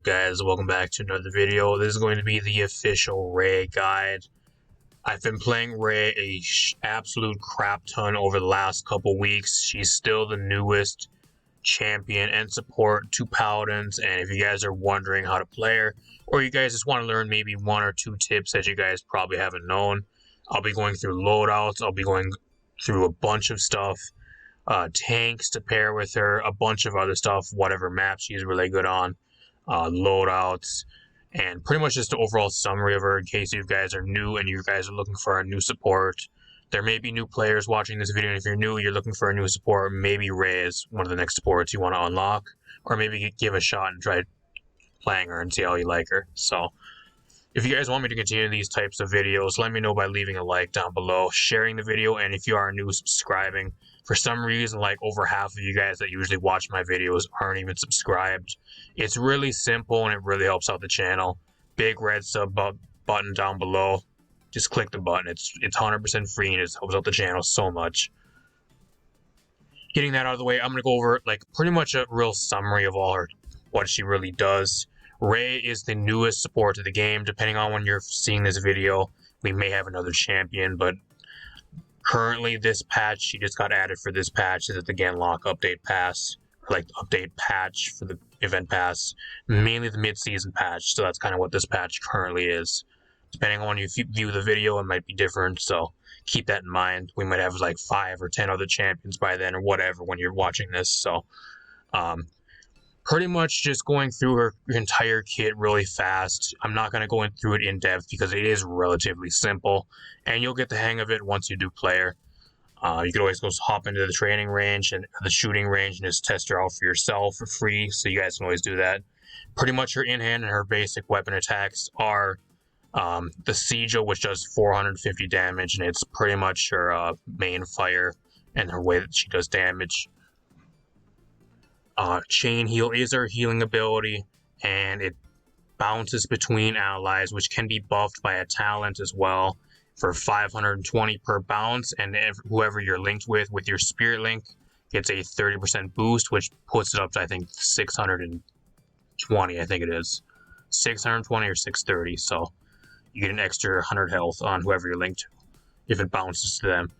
guys? Welcome back to another video. This is going to be the official Ray guide. I've been playing Ray a absolute crap ton over the last couple weeks. She's still the newest champion and support to Paladins, and if you guys are wondering how to play her, or you guys just want to learn maybe one or two tips that you guys probably haven't known, I'll be going through loadouts. I'll be going through a bunch of stuff. Tanks to pair with her, a bunch of other stuff, whatever map she's really good on, loadouts, and pretty much just an overall summary of her in case you guys are new and you guys are looking for a new support. There may be new players watching this video, and if you're new, you're looking for a new support, maybe Ray is one of the next supports you want to unlock, or maybe give a shot and try playing her and see how you like her. So if you guys want me to continue these types of videos, let me know by leaving a like down below, sharing the video, and if you are new, subscribing. For some reason, like over half of you guys that usually watch my videos aren't even subscribed. It's really simple and it really helps out the channel. Big red sub button down below. Just click the button. It's 100% free and it helps out the channel so much. Getting that out of the way, I'm going to go over like pretty much a real summary of all her, what she really does. Ray is the newest support to the game. Depending on when you're seeing this video, we may have another champion, but currently this patch, she just got added for this patch, is the Ganlock update pass, or like the update patch for the event pass, mainly the mid-season patch, so that's kind of what this patch currently is. Depending on when you view the video, it might be different, so keep that in mind. We might have like 5 or 10 other champions by then, or whatever, when you're watching this, so pretty much just going through her entire kit really fast. I'm not going to go through it in depth because it is relatively simple, and you'll get the hang of it once you do play her. You can always go hop into the training range and the shooting range and just test her out for yourself for free, so you guys can always do that. Pretty much her in-hand and her basic weapon attacks are the Sigil, which does 450 damage, and it's pretty much her main fire and her way that she does damage. Chain Heal is her healing ability, and it bounces between allies, which can be buffed by a talent as well for 520 per bounce, and whoever you're linked with your spirit link gets a 30% boost, which puts it up to, I think, 620, I think it is. 620 or 630, so you get an extra 100 health on whoever you're linked to if it bounces to them.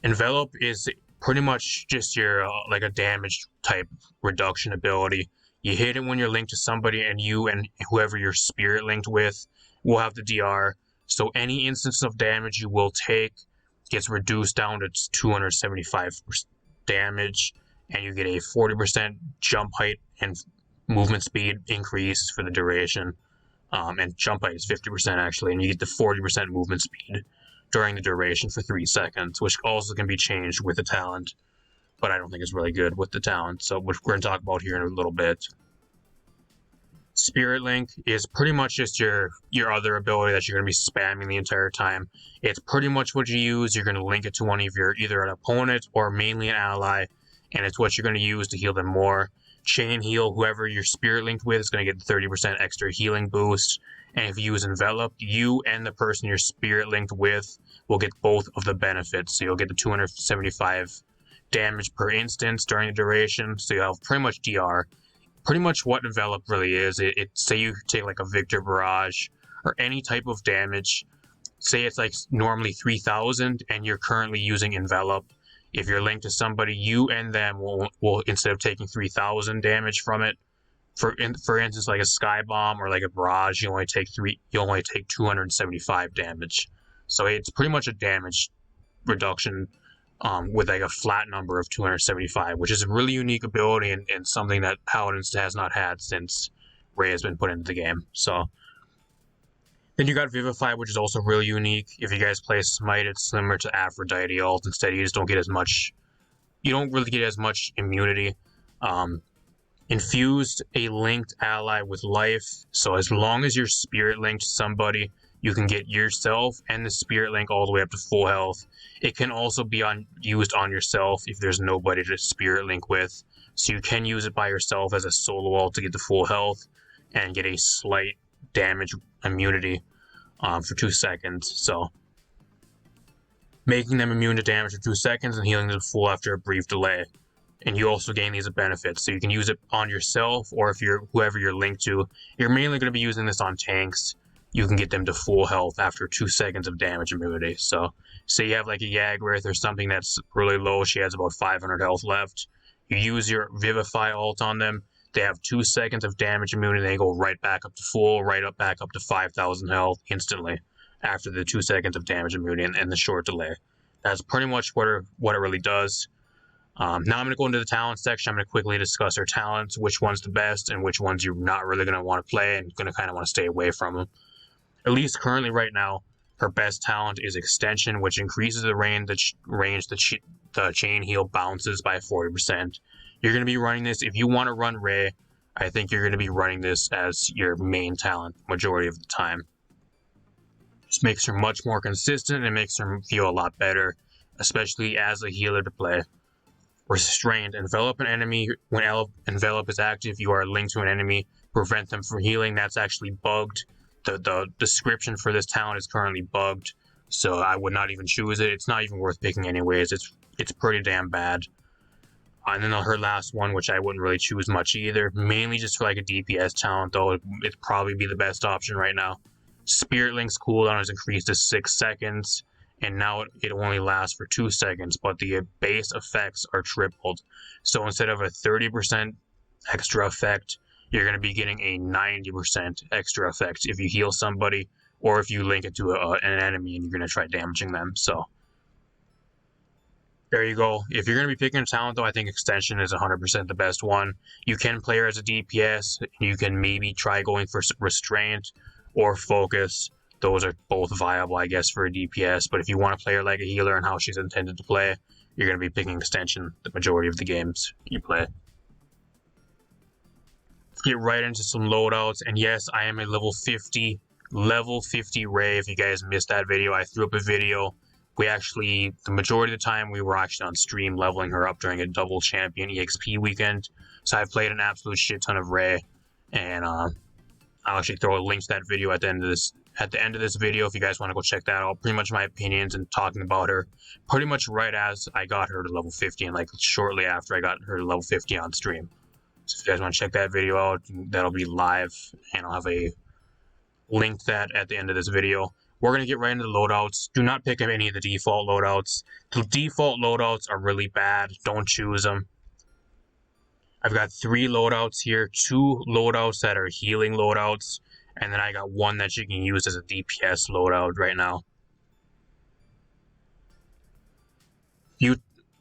Envelop is pretty much just your like a damage type reduction ability. You hit it when you're linked to somebody, and you and whoever you're spirit linked with will have the DR. So any instance of damage you will take gets reduced down to 275 damage, and you get a 40% jump height and movement speed increase for the duration. And jump height is 50% actually, and you get the 40% movement speed during the duration for 3 seconds, which also can be changed with the talent, but I don't think it's really good with the talent, so which we're going to talk about here in a little bit. Spirit Link is pretty much just your other ability that you're going to be spamming the entire time. It's pretty much what you use. You're going to link it to one of your, either an opponent or mainly an ally, and it's what you're going to use to heal them more. Chain Heal, whoever you're spirit linked with is going to get 30% extra healing boost. And if you use Envelop, you and the person you're spirit linked with will get both of the benefits. So you'll get the 275 damage per instance during the duration. So you'll have pretty much DR. Pretty much what Envelop really is. Say you take like a Victor Barrage or any type of damage. Say it's like normally 3,000 and you're currently using Envelop. If you're linked to somebody, you and them will instead of taking 3,000 damage from it, for instance, like a Sky Bomb or like a Barrage, you only take 275 damage. So it's pretty much a damage reduction with like a flat number of 275, which is a really unique ability and something that Paladins has not had since Ray has been put into the game. So then you got Vivify, which is also really unique. If you guys play Smite, it's similar to Aphrodite ult. Instead, you just don't get as much. You don't really get as much immunity. Infused a linked ally with life. So as long as you're spirit linked to somebody, you can get yourself and the spirit link all the way up to full health. It can also be used on yourself if there's nobody to spirit link with. So you can use it by yourself as a solo ult to get the full health and get a slight damage immunity for 2 seconds. So making them immune to damage for 2 seconds and healing them full after a brief delay. and you also gain these benefits. So you can use it on yourself, or if you're whoever you're linked to. You're mainly going to be using this on tanks. You can get them to full health after 2 seconds of damage immunity. So say you have like a Yagwraith or something that's really low, she has about 500 health left. You use your Vivify ult on them, they have 2 seconds of damage immunity, they go right back up to full, back up to 5,000 health instantly after the 2 seconds of damage immunity and the short delay. That's pretty much what it really does. Now I'm going to go into the talent section. I'm going to quickly discuss her talents, which one's the best and which ones you're not really going to want to play and going to kind of want to stay away from them. At least currently right now, her best talent is Extension, which increases the range the chain heal bounces by 40%. You're going to be running this. If you want to run Ray, I think you're going to be running this as your main talent majority of the time. This makes her much more consistent and makes her feel a lot better, especially as a healer to play. Restrained. Envelop an enemy. When Envelop is active, you are linked to an enemy. Prevent them from healing. That's actually bugged. The description for this talent is currently bugged, so I would not even choose it. It's not even worth picking anyways. It's pretty damn bad. And then her last one, which I wouldn't really choose much either, mainly just for like a DPS talent, though it'd probably be the best option right now. Spirit Link's cooldown is increased to 6 seconds, and now it only lasts for 2 seconds, but the base effects are tripled. So instead of a 30% extra effect, you're going to be getting a 90% extra effect if you heal somebody, or if you link it to an enemy and you're going to try damaging them. So there you go. If you're going to be picking a talent, though, I think Extension is 100% the best one. You can play her as a DPS. You can maybe try going for Restraint or Focus. Those are both viable, I guess, for a DPS. But if you want to play her like a healer and how she's intended to play, you're going to be picking Extension the majority of the games you play. Let's get right into some loadouts. And yes, I am a level 50 Ray. If you guys missed that video, I threw up a video. The majority of the time, we were actually on stream leveling her up during a double champion EXP weekend. So I've played an absolute shit ton of Ray, and I'll actually throw a link to that video at the end of this video if you guys want to go check that out. Pretty much my opinions and talking about her pretty much right as I got her to level 50 and like shortly after I got her to level 50 on stream. So if you guys want to check that video out, that'll be live, and I'll have a link to that at the end of this video. We're going to get right into the loadouts. Do not pick up any of the default loadouts. The default loadouts are really bad. Don't choose them. I've got 3 loadouts here. 2 loadouts that are healing loadouts. And then I got 1 that you can use as a DPS loadout right now.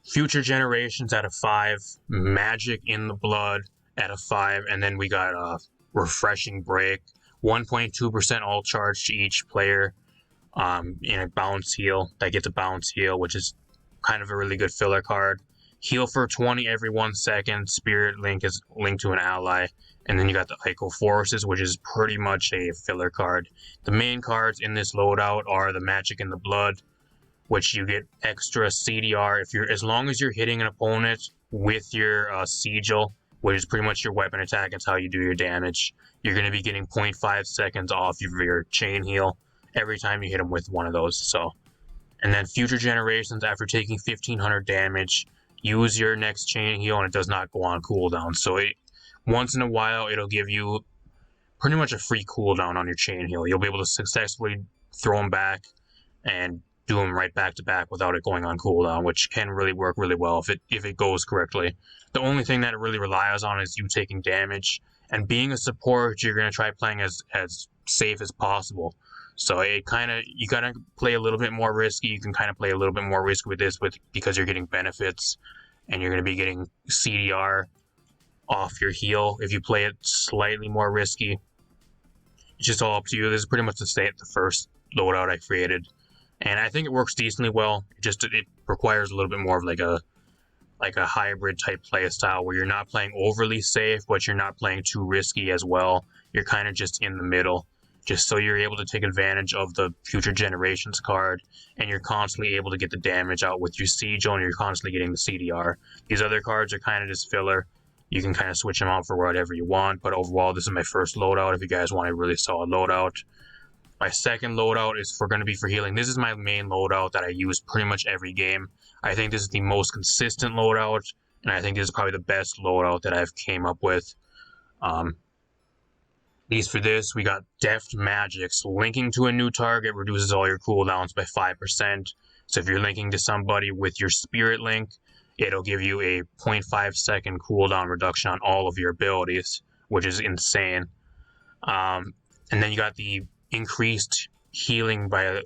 Future Generations at a 5. Magic in the Blood at a 5. And then we got Refreshing Break. 1.2% all charge to each player. In a bounce heal that gets a bounce heal, which is kind of a really good filler card. Heal for 20 every 1 second. Spirit Link is linked to an ally. And then you got the Ico Forces, which is pretty much a filler card. The main cards in this loadout are the Magic in the Blood, which you get extra CDR as long as you're hitting an opponent with your Sigil, which is pretty much your weapon attack. It's how you do your damage. You're going to be getting 0.5 seconds off of your chain heal every time you hit them with one of those. So, and then Future Generations, after taking 1500 damage, use your next chain heal, and it does not go on cooldown. So once in a while, it'll give you pretty much a free cooldown on your chain heal. You'll be able to successfully throw them back and do them right back to back without it going on cooldown, which can really work really well if it goes correctly. The only thing that it really relies on is you taking damage, and being a support, you're going to try playing as safe as possible. So you gotta play a little bit more risky. You can kind of play a little bit more risky with this, because you're getting benefits, and you're going to be getting CDR off your heal if you play it slightly more risky. It's just all up to you. This is pretty much the first loadout I created, and I think it works decently well. It requires a little bit more of like a hybrid type play style where you're not playing overly safe, but you're not playing too risky as well. You're kind of just in the middle, just so you're able to take advantage of the Future Generations card, and you're constantly able to get the damage out with your Sigil, and you're constantly getting the CDR. These other cards are kind of just filler. You can kind of switch them out for whatever you want, but overall, this is my first loadout if you guys want a really solid loadout. My second loadout is going to be for healing. This is my main loadout that I use pretty much every game. I think this is the most consistent loadout. and I think this is probably the best loadout that I've came up with. At least for this, we got Deft Magics. Linking to a new target reduces all your cooldowns by 5%. So if you're linking to somebody with your Spirit Link, it'll give you a 0.5 second cooldown reduction on all of your abilities, which is insane. And then you got the increased healing by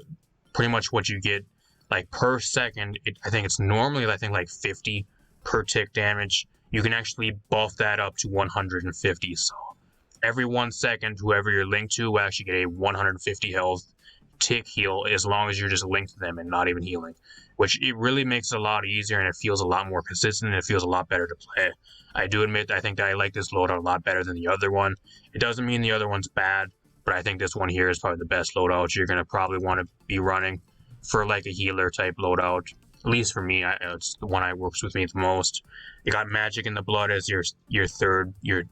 pretty much what you get like per second. I think it's normally like 50 per tick damage. You can actually buff that up to 150. So every 1 second, whoever you're linked to will actually get a 150 health tick heal as long as you're just linked to them and not even healing, which it really makes it a lot easier and it feels a lot more consistent and it feels a lot better to play. I do admit I think that I like this loadout a lot better than the other one. It doesn't mean the other one's bad, but I think this one here is probably the best loadout you're going to probably want to be running for like a healer type loadout. At least for me, it's the one that works with me the most. You got Magic in the Blood as your third, your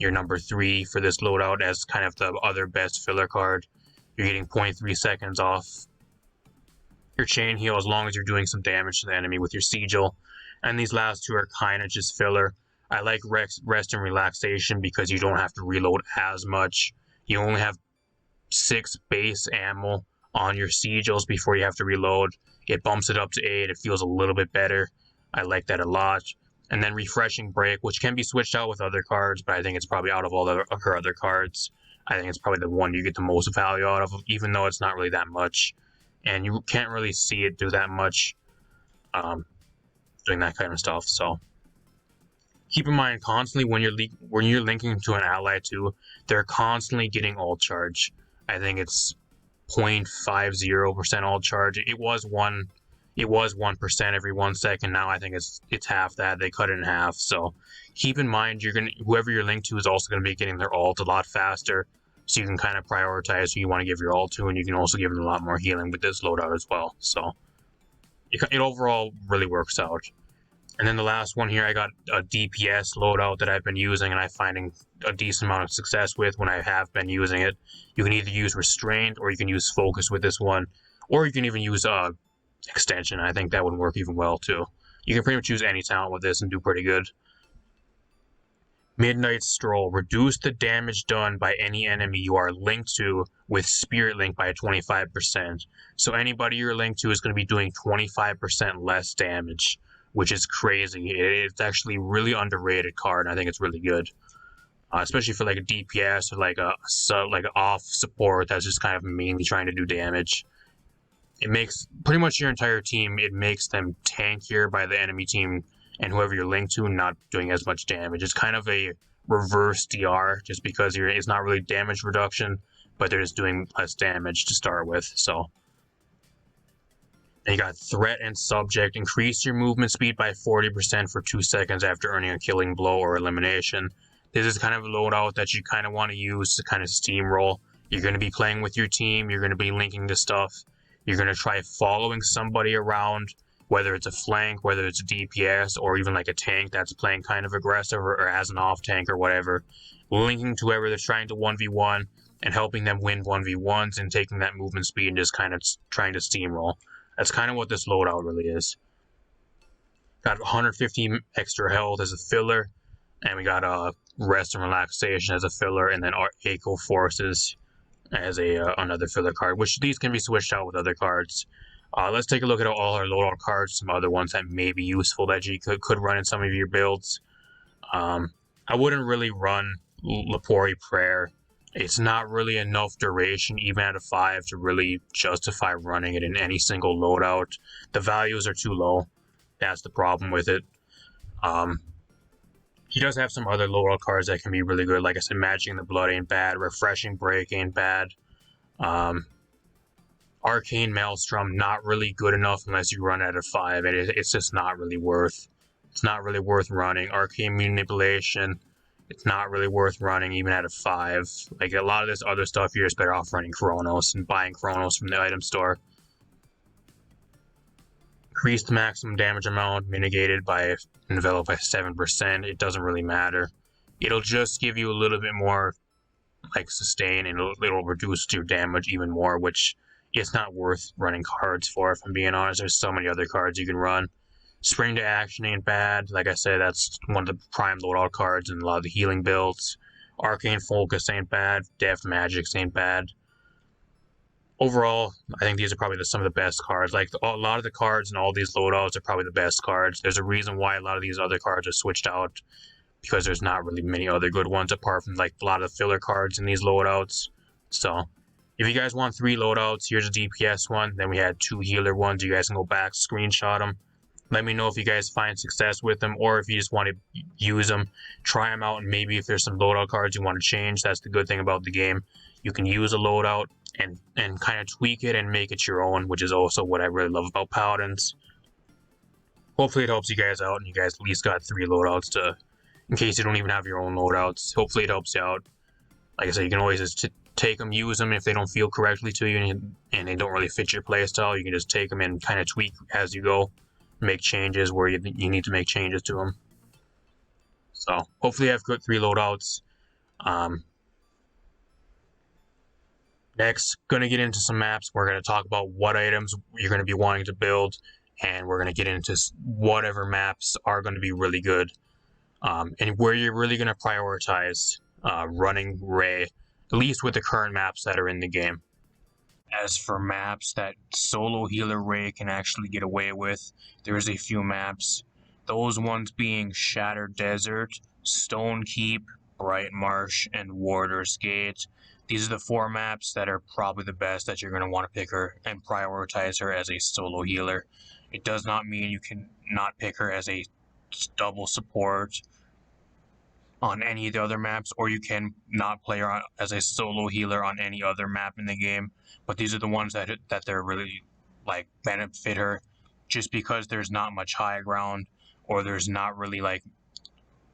number 3 for this loadout as kind of the other best filler card. You're getting 0.3 seconds off your chain heal as long as you're doing some damage to the enemy with your sigil. And these last two are kind of just filler. I like Rest and Relaxation because you don't have to reload as much. You only have 6 base ammo on your sigils before you have to reload. It bumps it up to 8. It feels a little bit better. I like that a lot. And then Refreshing Break, which can be switched out with other cards, but I think it's probably out of all her other cards, I think it's probably the one you get the most value out of, even though it's not really that much. And you can't really see it do that much doing that kind of stuff. So keep in mind constantly when you're linking to an ally too, they're constantly getting ult charge. I think it's 0.50% ult charge. It was 1% every 1 second. Now I think it's half that. They cut it in half. So keep in mind whoever you're linked to is also gonna be getting their ult a lot faster. So you can kind of prioritize who you want to give your ult to, and you can also give them a lot more healing with this loadout as well. So it overall really works out. And then the last one here, I got a DPS loadout that I've been using and I'm finding a decent amount of success with when I have been using it. You can either use Restraint or you can use Focus with this one, or you can even use Extension. I think that would work even well too. You can pretty much use any talent with this and do pretty good. Midnight Stroll. Reduce the damage done by any enemy you are linked to with Spirit Link by 25%. So anybody you're linked to is going to be doing 25% less damage, which is crazy. It's actually a really underrated card, and I think it's really good. Especially for like a DPS or like an off support that's just kind of mainly trying to do damage. It makes pretty much your entire team, it makes them tankier by the enemy team and whoever you're linked to not doing as much damage. It's kind of a reverse DR just because it's not really damage reduction, but they're just doing less damage to start with. So and you got Threat and Subject. Increase your movement speed by 40% for 2 seconds after earning a killing blow or elimination. This is kind of a loadout that you kind of want to use to kind of steamroll. You're going to be playing with your team. You're going to be linking to stuff. You're going to try following somebody around, whether it's a flank, whether it's a DPS, or even like a tank that's playing kind of aggressive or as an off tank or whatever. Linking to whoever they're trying to 1v1 and helping them win 1v1s and taking that movement speed and just kind of trying to steamroll. That's kind of what this loadout really is. Got 150 extra health as a filler, and we got Rest and Relaxation as a filler, and then our Echo Forces as another filler card, which these can be switched out with other cards. Let's take a look at all our loadout cards, some other ones that may be useful that you could run in some of your builds. I wouldn't really run Lepori Prayer. It's not really enough duration, even at a 5, to really justify running it in any single loadout. The values are too low. That's the problem with it. He does have some other loadout cards that can be really good. Like I said, Magic in the Blood ain't bad. Refreshing Break ain't bad. Arcane Maelstrom, not really good enough unless you run at a 5. It's just not really worth. It's not really worth running. Arcane Manipulation, it's not really worth running even at a 5. Like a lot of this other stuff, you're just better off running Chronos and buying Chronos from the item store. Increase the maximum damage amount, mitigated by enveloped by 7%. It doesn't really matter. It'll just give you a little bit more like sustain, and it'll reduce your damage even more, which it's not worth running cards for, if I'm being honest. There's so many other cards you can run. Spring to Action ain't bad. Like I said, that's one of the prime loadout cards in a lot of the healing builds. Arcane Focus ain't bad. Death Magics ain't bad. Overall, I think these are probably some of the best cards. Like a lot of the cards in all these loadouts are probably the best cards. There's a reason why a lot of these other cards are switched out, because there's not really many other good ones apart from like a lot of filler cards in these loadouts. So if you guys want 3 loadouts, here's a DPS one. Then we had 2 healer ones. You guys can go back, screenshot them. Let me know if you guys find success with them, or if you just want to use them, try them out, and maybe if there's some loadout cards you want to change. That's the good thing about the game. You can use a loadout and kind of tweak it and make it your own, which is also what I really love about Paladins. Hopefully it helps you guys out, and you guys at least got 3 loadouts in case you don't even have your own loadouts. Hopefully it helps you out. Like I said, you can always just take them, use them if they don't feel correctly to you and they don't really fit your playstyle. You can just take them and kind of tweak as you go, make changes where you need to make changes to them. So hopefully you have good 3 loadouts. Next, going to get into some maps. We're going to talk about what items you're going to be wanting to build, and we're going to get into whatever maps are going to be really good, and where you're really going to prioritize running Ray, at least with the current maps that are in the game. As for maps that solo healer Ray can actually get away with, there's a few maps. Those ones being Shattered Desert, Stone Keep, Bright Marsh, and Warder's Gate. These are the 4 maps that are probably the best that you're going to want to pick her and prioritize her as a solo healer. It does not mean you can not pick her as a double support on any of the other maps, or you can not play her as a solo healer on any other map in the game. But these are the ones that they're really like benefit her, just because there's not much high ground, or there's not really like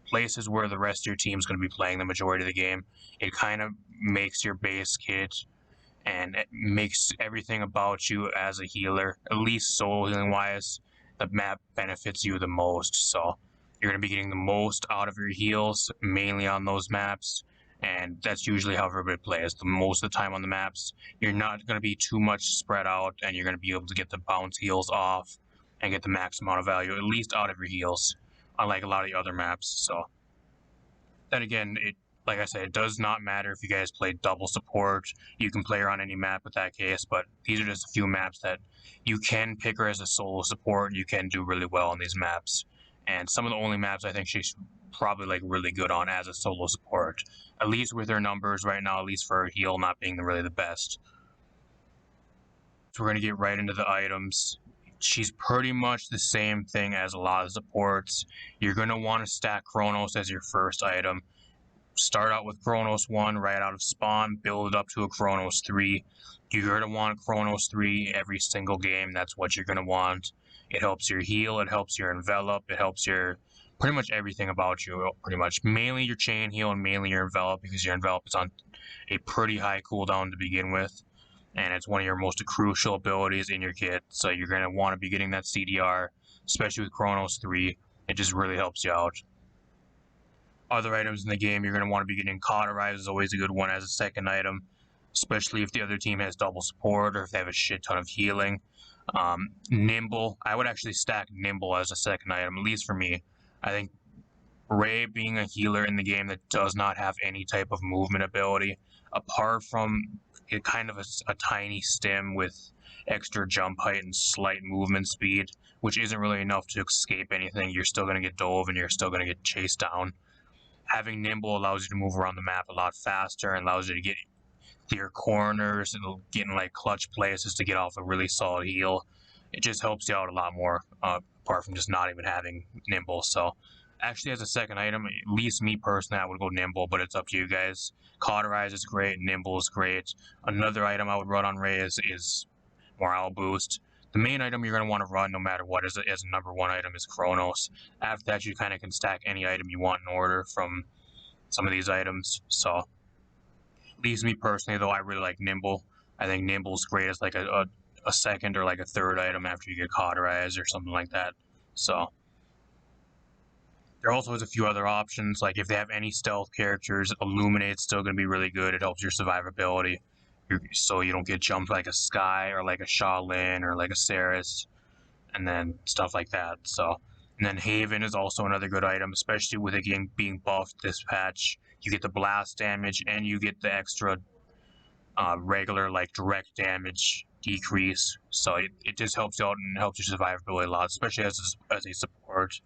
places where the rest of your team's going to be playing the majority of the game. It kind of makes your base kit and it makes everything about you as a healer, at least solo healing wise, the map benefits you the most. So you're going to be getting the most out of your heals mainly on those maps, and that's usually how everybody plays. The most of the time on the maps, you're not going to be too much spread out, and you're going to be able to get the bounce heals off and get the max amount of value, at least out of your heals, unlike a lot of the other maps. So then again, like I said, it does not matter if you guys play double support. You can play her on any map with that case, but these are just a few maps that you can pick her as a solo support. You can do really well on these maps, and some of the only maps I think she's probably like really good on as a solo support, at least with her numbers right now, at least for her heal not being really the best. So we're going to get right into the items. She's pretty much the same thing as a lot of supports. You're going to want to stack Chronos as your first item. Start out with Chronos 1 right out of spawn, build it up to a Chronos 3. You're going to want Chronos 3 every single game. That's what you're going to want. It helps your heal, it helps your envelop, it helps your pretty much everything about you, pretty much. Mainly your chain heal and mainly your envelop, because your envelop is on a pretty high cooldown to begin with, and it's one of your most crucial abilities in your kit. So you're going to want to be getting that CDR, especially with Chronos 3. It just really helps you out. Other items in the game, you're going to want to be getting Cauterize is always a good one as a second item, especially if the other team has double support or if they have a shit ton of healing. Nimble, I would actually stack Nimble as a second item, at least for me. I think Ray being a healer in the game that does not have any type of movement ability, apart from kind of a tiny stim with extra jump height and slight movement speed, which isn't really enough to escape anything. You're still going to get dove and you're still going to get chased down. Having Nimble allows you to move around the map a lot faster and allows you to get clear corners and get in like clutch places to get off a really solid heal. It just helps you out a lot more, apart from just not even having Nimble. So actually, as a second item, at least me personally, I would go Nimble, but it's up to you guys. Cauterize is great, Nimble is great. Another item I would run on Ray is Morale Boost. The main item you're going to want to run no matter what as a number 1 item is Chronos. After that, you kind of can stack any item you want in order from some of these items. So at least me personally, though, I really like Nimble. I think Nimble's great as like a second or like a third item after you get Cauterize or something like that. So there also is a few other options, like if they have any stealth characters, Illuminate's still going to be really good. It helps your survivability, so you don't get jumped like a Skye or like a Shaolin or like a Saris. and then stuff like that. So, and then Haven is also another good item, especially with it being buffed this patch. You get the blast damage and you get the extra regular like direct damage decrease. So it just helps you out and helps your survivability a lot, especially as a support.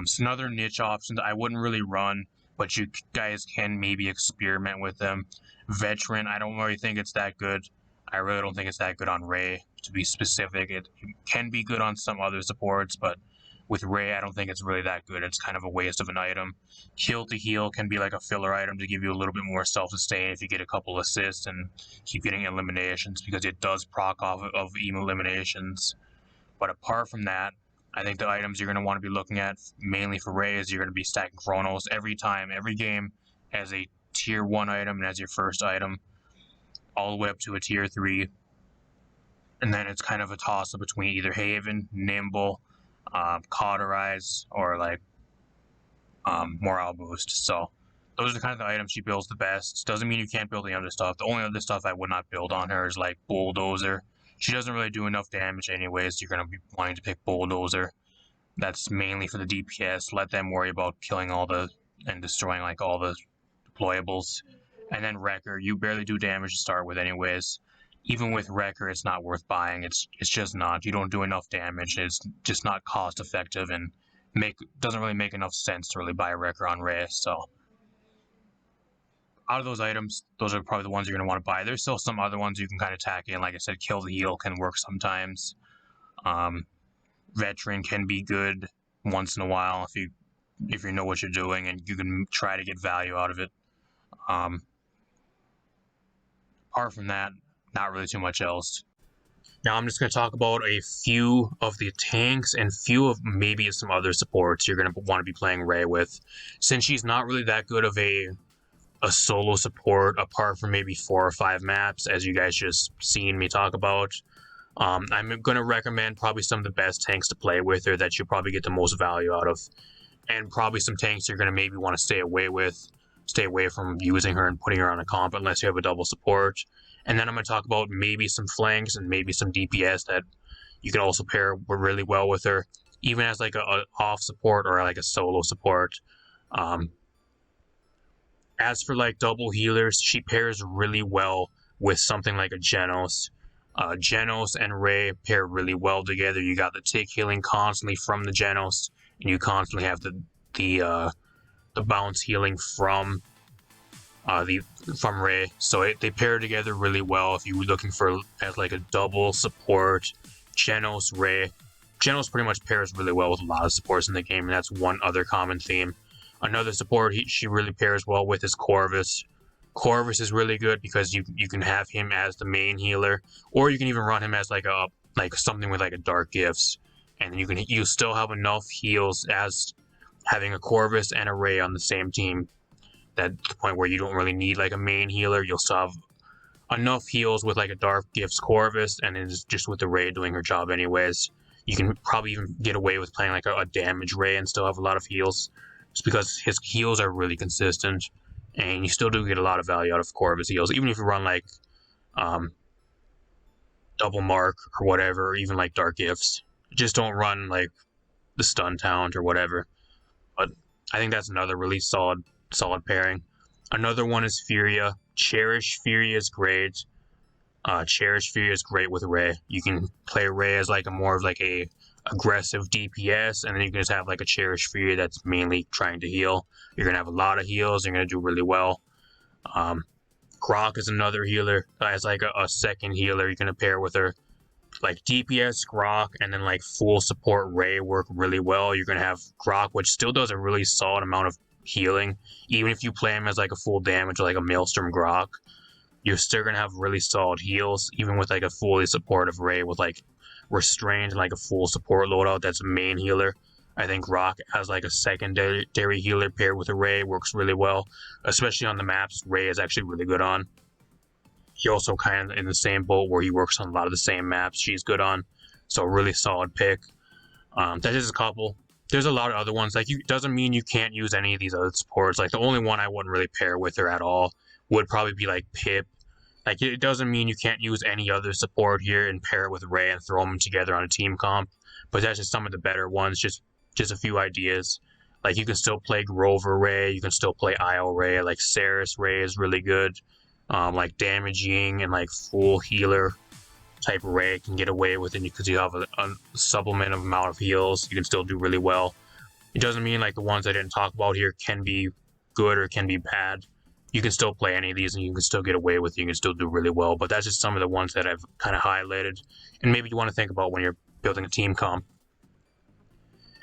Some other niche options I wouldn't really run, but you guys can maybe experiment with them. Veteran, I don't really think it's that good. I really don't think it's that good on Ray, to be specific. It can be good on some other supports, but with Ray, I don't think it's really that good. It's kind of a waste of an item. Kill to heal can be like a filler item to give you a little bit more self-sustain if you get a couple assists and keep getting eliminations, because it does proc off of eliminations. But apart from that, I think the items you're going to want to be looking at mainly for Ray is you're going to be stacking Chronos every time, every game, as a tier 1 item and as your first item, all the way up to a tier 3. And then it's kind of a toss-up between either Haven, Nimble, Cauterize, or like Morale Boost. So those are the kind of the items she builds the best. Doesn't mean you can't build the other stuff. The only other stuff I would not build on her is like Bulldozer. She doesn't really do enough damage anyways. You're going to be wanting to pick Bulldozer. That's mainly for the DPS. Let them worry about killing all the and destroying like all the deployables. And then Wrecker, you barely do damage to start with anyways. Even with Wrecker, it's not worth buying. It's just not. You don't do enough damage. It's just not cost effective and doesn't really make enough sense to really buy a Wrecker on Ray. So out of those items, those are probably the ones you're going to want to buy. There's still some other ones you can kind of tack in. Like I said, Kill the Heal can work sometimes. Veteran can be good once in a while if you know what you're doing and you can try to get value out of it. Apart from that, not really too much else. Now I'm just going to talk about a few of the tanks and few of maybe some other supports you're going to want to be playing Ray with. Since she's not really that good of a solo support, apart from maybe 4 or 5 maps, as you guys just seen me talk about, I'm going to recommend probably some of the best tanks to play with, or that you'll probably get the most value out of. And probably some tanks you're going to maybe want to stay away from using her and putting her on a comp unless you have a double support. And then I'm going to talk about maybe some flanks and maybe some DPS that you can also pair really well with her, even as like a off support or like a solo support. As for like double healers, she pairs really well with something like a Genos. Genos and Ray pair really well together. You got the tick healing constantly from the Genos, and you constantly have the bounce healing from Ray. So they pair together really well. If you were looking for as like a double support, Genos Ray. Genos pretty much pairs really well with a lot of supports in the game, and that's one other common theme. Another support she really pairs well with is Corvus. Corvus is really good because you can have him as the main healer, or you can even run him as like something with like a Dark Gifts, and you still have enough heals as having a Corvus and a Ray on the same team. That the point where you don't really need like a main healer, you'll still have enough heals with like a Dark Gifts Corvus, and it's just with the Ray doing her job anyways. You can probably even get away with playing like a damage Ray and still have a lot of heals, just because his heals are really consistent, and you still do get a lot of value out of Corvus heals, even if you run like double mark or whatever, or even like Dark Gifts. Just don't run like the stun talent or whatever. But I think that's another really solid pairing. Another one is Furia. Cherish Furia is great. Cherish Furia is great with Ray. You can play Ray as like a more of like a aggressive DPS, and then you can just have like a Cherish Furia that's mainly trying to heal. You're gonna have a lot of heals. You're gonna do really well. Grok is another healer as like a second healer. You're gonna pair with her. Like DPS Grok and then like full support Ray work really well. You're gonna have Grok, which still does a really solid amount of healing, even if you play him as like a full damage or like a Maelstrom Grok. You're still gonna have really solid heals, even with like a fully supportive Ray with like Restrained and like a full support loadout that's a main healer. I think Grok as like a secondary healer paired with a Ray works really well, especially on the maps Ray is actually really good on. He also kind of in the same boat where he works on a lot of the same maps she's good on, so a really solid pick. That's just a couple. There's a lot of other ones. Like, doesn't mean you can't use any of these other supports. Like, the only one I wouldn't really pair with her at all would probably be like Pip. Like, it doesn't mean you can't use any other support here and pair it with Ray and throw them together on a team comp. but that's just some of the better ones. Just a few ideas. Like you can still play Grover Ray, you can still play Io Ray. Like Saris Ray is really good. Like damaging and like full healer type Ray can get away with it because you have a supplement amount of heals. You can still do really well. It doesn't mean like the ones I didn't talk about here can be good or can be bad. You can still play any of these and you can still get away with it. You can still do really well. But that's just some of the ones that I've kind of highlighted and maybe you want to think about when you're building a team comp.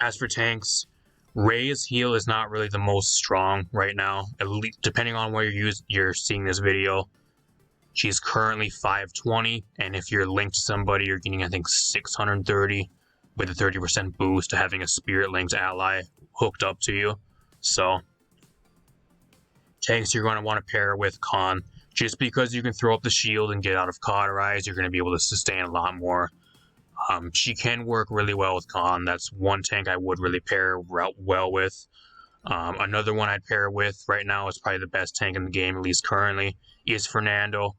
As for tanks, Ray's heal is not really the most strong right now. At least depending on where you're seeing this video. She's currently 520, and if you're linked to somebody, you're getting I think 630 with a 30% boost to having a Spirit Linked ally hooked up to you. So tanks you're going to want to pair with Khan. Just because you can throw up the shield and get out of Cauterize, you're going to be able to sustain a lot more. She can work really well with Khan. That's one tank I would really pair well with. Another one I'd pair with right now is probably the best tank in the game, at least currently, is Fernando.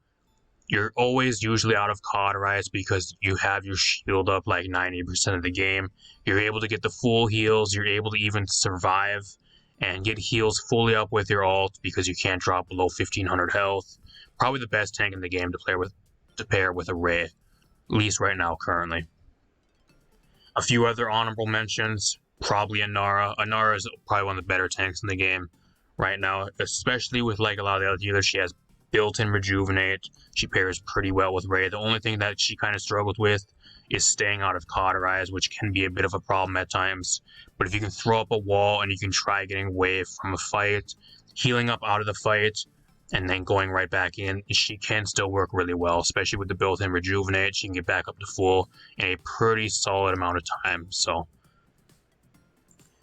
You're always usually out of Cauterize because you have your shield up like 90% of the game. You're able to get the full heals. You're able to even survive and get heals fully up with your ult because you can't drop below 1500 health. Probably the best tank in the game to pair with a Ray, at least right now currently. A few other honorable mentions, probably Inara. Inara is probably one of the better tanks in the game right now, especially with like a lot of the other healers. She has built-in Rejuvenate. She pairs pretty well with Ray. The only thing that she kind of struggles with is staying out of Cauterize, which can be a bit of a problem at times. But if you can throw up a wall and you can try getting away from a fight, healing up out of the fight, and then going right back in, she can still work really well, especially with the built-in Rejuvenate. She can get back up to full in a pretty solid amount of time. So,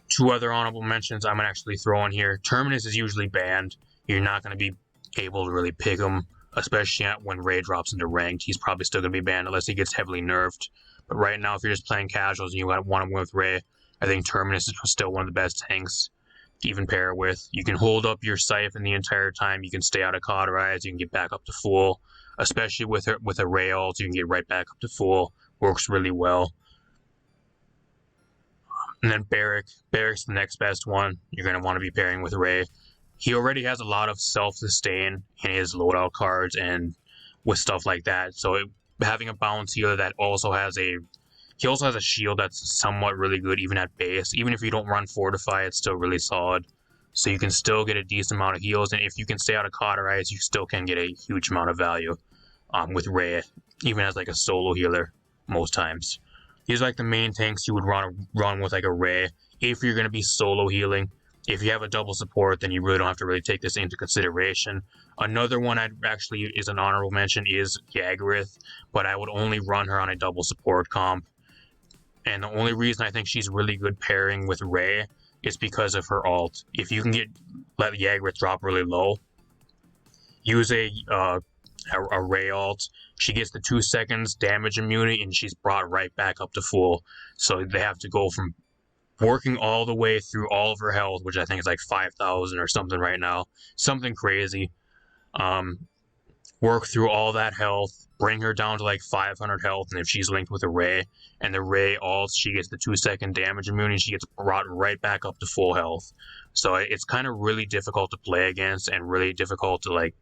two other honorable mentions I'm going to actually throw in here. Terminus is usually banned. You're not going to be able to really pick him, especially when Ray drops into ranked. He's probably still going to be banned unless he gets heavily nerfed. But right now, if you're just playing casuals and you want to win with Ray, I think Terminus is still one of the best tanks to even pair with. You can hold up your siphon the entire time. You can stay out of Cauterize. You can get back up to full, especially with a Ray ult. You can get right back up to full. Works really well. And then Barrack. Barrack's the next best one. You're going to want to be pairing with Ray. He already has a lot of self-sustain in his loadout cards and with stuff like that. So having a bounce healer that also has he also has a shield that's somewhat really good even at base. Even if you don't run Fortify, it's still really solid. So you can still get a decent amount of heals, and if you can stay out of Cauterize, you still can get a huge amount of value with Ray, even as like a solo healer most times. These are like the main tanks you would run with like a Ray if you're going to be solo healing. If you have a double support, then you really don't have to really take this into consideration. Another one is an honorable mention is Yaggareth, but I would only run her on a double support comp. And the only reason I think she's really good pairing with Ray is because of her ult. If you can let Yaggareth drop really low, use a Ray ult. She gets the 2 seconds damage immunity, and she's brought right back up to full. So they have to go from working all the way through all of her health, which I think is like 5,000 or something right now. Something crazy. Work through all that health, bring her down to like 500 health, and if she's linked with a Ray, and the Ray ult, she gets the 2 second damage immunity, she gets brought right back up to full health. So it's kind of really difficult to play against and really difficult to like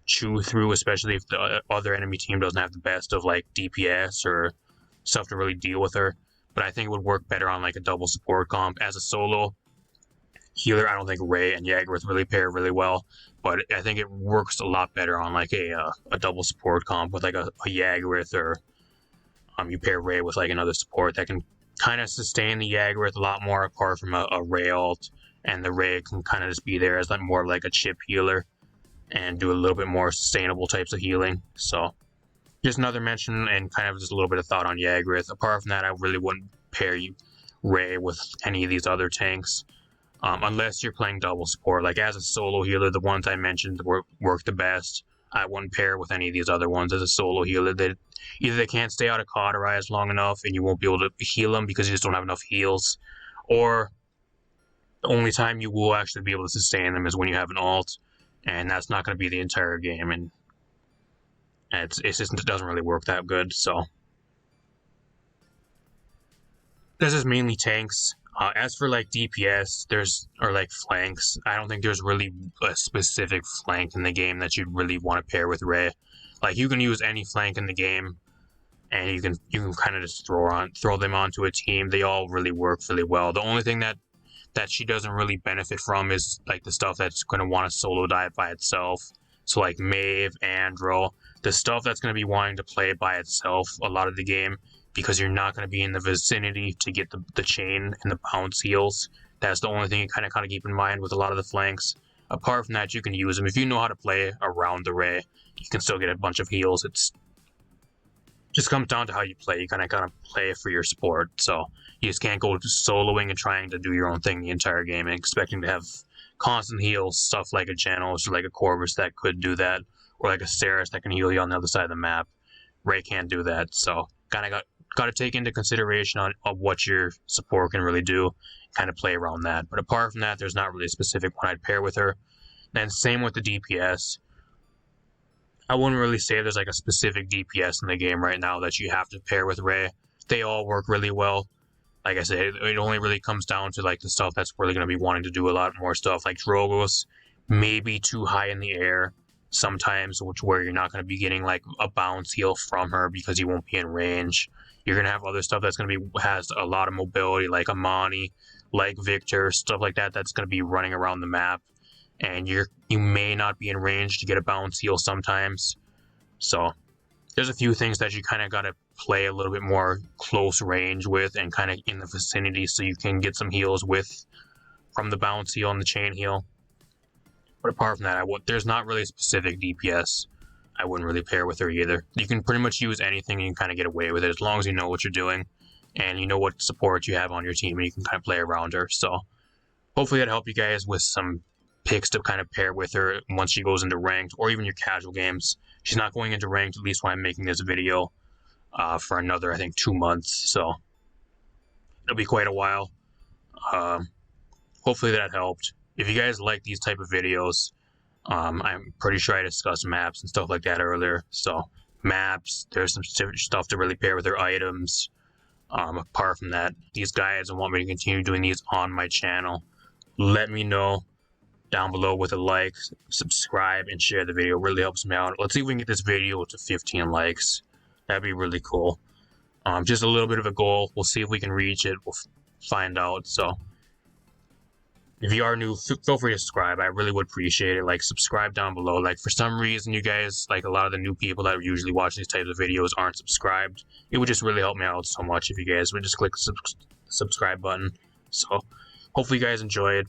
chew through, especially if the other enemy team doesn't have the best of like DPS or stuff to really deal with her. But I think it would work better on like a double support comp. As a solo healer, I don't think Ray and Yaggareth really pair really well, but I think it works a lot better on like a double support comp with like a Yaggareth, or you pair Ray with like another support that can kind of sustain the Yaggareth a lot more apart from a Ray ult, and the Ray can kind of just be there as like more like a chip healer and do a little bit more sustainable types of healing. So just another mention and kind of just a little bit of thought on Yaggareth. Apart from that, I really wouldn't pair Ray with any of these other tanks. Unless you're playing double support. Like as a solo healer, the ones I mentioned work the best. I wouldn't pair with any of these other ones as a solo healer. Either they can't stay out of Cauterize long enough and you won't be able to heal them because you just don't have enough heals, or the only time you will actually be able to sustain them is when you have an ult, and that's not going to be the entire game, and it doesn't really work that good. So this is mainly tanks. As for like DPS, or like flanks, I don't think there's really a specific flank in the game that you'd really want to pair with Rey. Like you can use any flank in the game, and you can kind of just throw them onto a team. They all really work really well. The only thing that she doesn't really benefit from is like the stuff that's going to want to solo dive by itself. So like Maeve, Andro, the stuff that's going to be wanting to play by itself a lot of the game, because you're not going to be in the vicinity to get the chain and the bounce heals. That's the only thing you kind of keep in mind with a lot of the flanks. Apart from that, you can use them. If you know how to play around the Rey, you can still get a bunch of heals. It's just comes down to how you play. You kind of play for your support. So you just can't go soloing and trying to do your own thing the entire game and expecting to have constant heals. Stuff like a Janos or like a Corvus that could do that, or like a Ceres that can heal you on the other side of the map. Rey can't do that. So kind of got to take into consideration of what your support can really do, kind of play around that. But apart from that, there's not really a specific one I'd pair with her. And same with the DPS. I wouldn't really say there's like a specific DPS in the game right now that you have to pair with Rey. They all work really well. Like I said, it only really comes down to like the stuff that's really going to be wanting to do a lot more stuff. Like Drogos, maybe too high in the air sometimes, where you're not going to be getting like a bounce heal from her because you won't be in range. You're going to have other stuff that's going to has a lot of mobility, like Amani, like Victor, stuff like that that's going to be running around the map. And you may not be in range to get a bounce heal sometimes. So there's a few things that you kind of got to play a little bit more close range with and kind of in the vicinity so you can get some heals from the bounce heal and the chain heal. But apart from that, there's not really a specific DPS I wouldn't really pair with her either. You can pretty much use anything and you can kind of get away with it as long as you know what you're doing and you know what support you have on your team and you can kind of play around her. So hopefully that helped you guys with some picks to kind of pair with her once she goes into ranked or even your casual games. She's not going into ranked, at least when I'm making this video, for another, I think, 2 months. So it'll be quite a while. Hopefully that helped. If you guys like these type of videos, I'm pretty sure I discussed maps and stuff like that earlier. So maps, there's some stuff to really pair with their items. Apart from that, these guys want me to continue doing these on my channel. Let me know down below with a like, subscribe, and share the video. It really helps me out. Let's see if we can get this video to 15 likes. That'd be really cool. Just a little bit of a goal. We'll see if we can reach it. We'll find out. So if you are new, feel free to subscribe. I really would appreciate it. Like, subscribe down below. Like, for some reason, you guys, like a lot of the new people that usually watch these types of videos aren't subscribed. It would just really help me out so much if you guys would just click the subscribe button. So hopefully you guys enjoyed.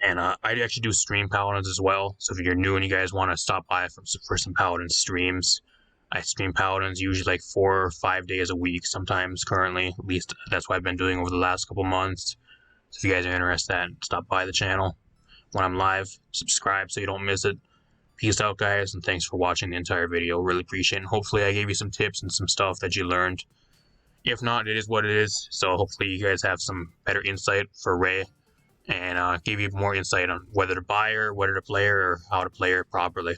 And I actually do stream Paladins as well. So if you're new and you guys want to stop by for some Paladins streams, I stream Paladins usually like 4 or 5 days a week sometimes currently. At least that's what I've been doing over the last couple months. So if you guys are interested, stop by the channel when I'm live. Subscribe so you don't miss it. Peace out, guys, and thanks for watching the entire video. Really appreciate it. And hopefully I gave you some tips and some stuff that you learned. If not, it is what it is. So hopefully you guys have some better insight for Rey and give you more insight on whether to buy her, whether to play her, or how to play her properly.